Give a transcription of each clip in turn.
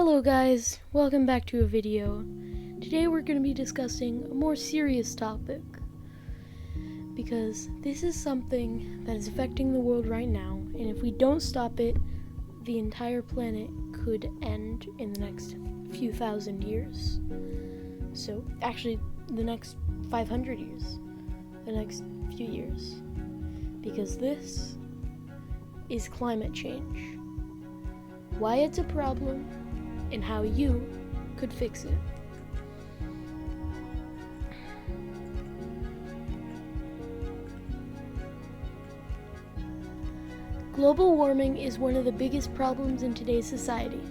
Hello guys, welcome back to a video. Today we're going to be discussing a more serious topic because this is something that is affecting the world right now, and if we don't stop it, the entire planet could end in the next few thousand years. So actually the next 500 years, the next few years, because this is climate change. Why it's a problem and how you could fix it. Global warming is one of the biggest problems in today's society.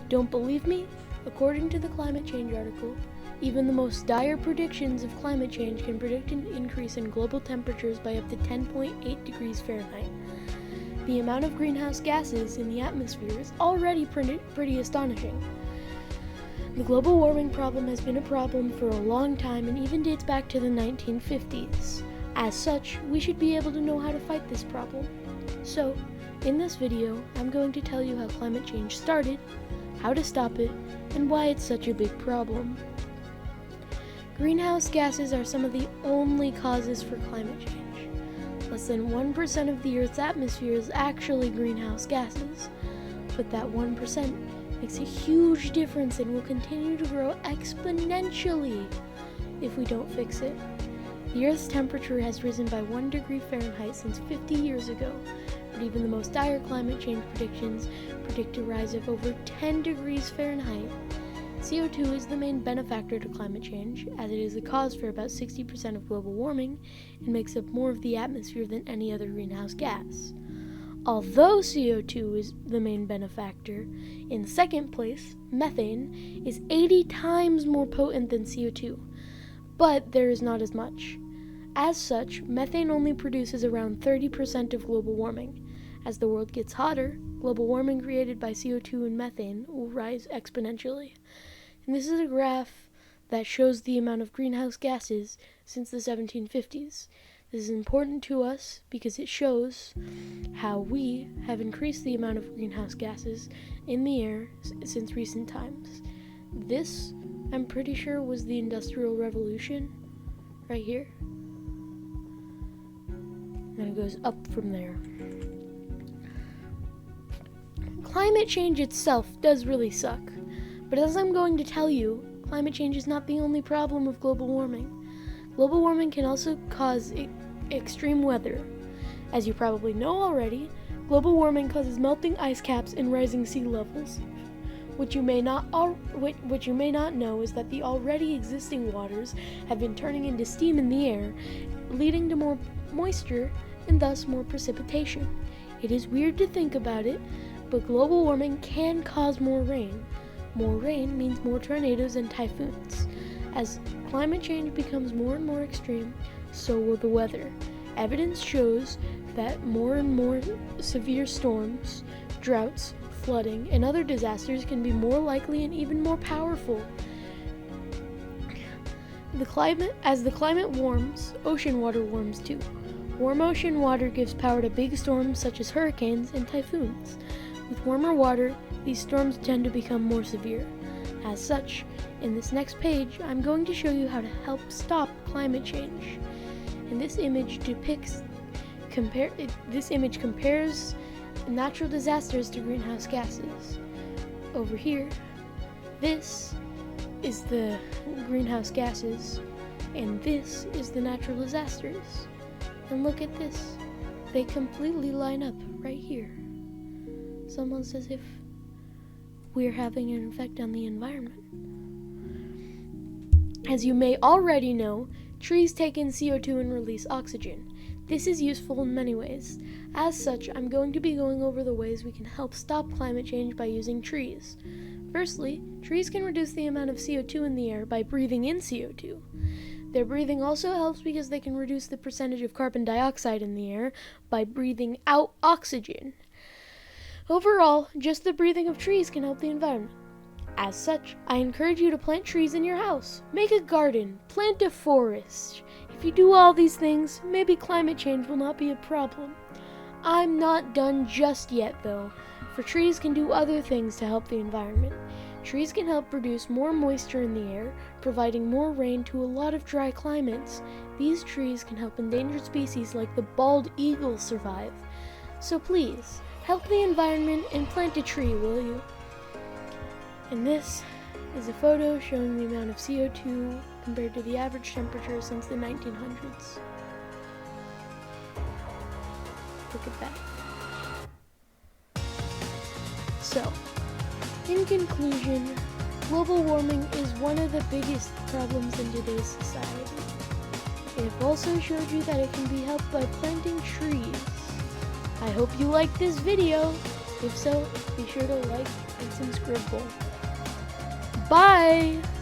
Don't believe me? According to the climate change article, even the most dire predictions of climate change can predict an increase in global temperatures by up to 10.8 degrees Fahrenheit. The amount of greenhouse gases in the atmosphere is already pretty astonishing. The global warming problem has been a problem for a long time and even dates back to the 1950s. As such, we should be able to know how to fight this problem. So, in this video, I'm going to tell you how climate change started, how to stop it, and why it's such a big problem. Greenhouse gases are some of the only causes for climate change. Less than 1% of the Earth's atmosphere is actually greenhouse gases, but that 1% makes a huge difference and will continue to grow exponentially if we don't fix it. The Earth's temperature has risen by 1 degree Fahrenheit since 50 years ago, but even the most dire climate change predictions predict a rise of over 10 degrees Fahrenheit. CO2 is the main benefactor to climate change, as it is the cause for about 60% of global warming and makes up more of the atmosphere than any other greenhouse gas. Although CO2 is the main benefactor, in second place, methane is 80 times more potent than CO2, but there is not as much. As such, methane only produces around 30% of global warming. As the world gets hotter, global warming created by CO2 and methane will rise exponentially. And this is a graph that shows the amount of greenhouse gases since the 1750s. This is important to us because it shows how we have increased the amount of greenhouse gases in the air since recent times. This, I'm pretty sure, was the Industrial Revolution, right here. And it goes up from there. Climate change itself does really suck, but as I'm going to tell you, climate change is not the only problem of global warming. Global warming can also cause extreme weather. As you probably know already, global warming causes melting ice caps and rising sea levels. What you may not know is that the already existing waters have been turning into steam in the air, leading to more moisture and thus more precipitation. It is weird to think about it, but global warming can cause more rain. More rain means more tornadoes and typhoons. As climate change becomes more and more extreme, so will the weather. Evidence shows that more and more severe storms, droughts, flooding, and other disasters can be more likely and even more powerful. As the climate warms, ocean water warms too. Warm ocean water gives power to big storms such as hurricanes and typhoons. With warmer water, these storms tend to become more severe. As such, in this next page, I'm going to show you how to help stop climate change. And this image compares natural disasters to greenhouse gases. Over here, this is the greenhouse gases, and this is the natural disasters. And look at this. They completely line up right here. It's almost as if we're having an effect on the environment. As you may already know, trees take in CO2 and release oxygen. This is useful in many ways. As such, I'm going to be going over the ways we can help stop climate change by using trees. Firstly, trees can reduce the amount of CO2 in the air by breathing in CO2. Their breathing also helps because they can reduce the percentage of carbon dioxide in the air by breathing out oxygen. Overall, just the breathing of trees can help the environment. As such, I encourage you to plant trees in your house. Make a garden, plant a forest. If you do all these things, maybe climate change will not be a problem. I'm not done just yet though, for trees can do other things to help the environment. Trees can help produce more moisture in the air, providing more rain to a lot of dry climates. These trees can help endangered species like the bald eagle survive. So please, help the environment and plant a tree, will you? And this is a photo showing the amount of CO2 compared to the average temperature since the 1900s. Look at that. So, in conclusion, global warming is one of the biggest problems in today's society. I've also showed you that it can be helped by planting trees. I hope you liked this video. If so, be sure to like and subscribe. Bye!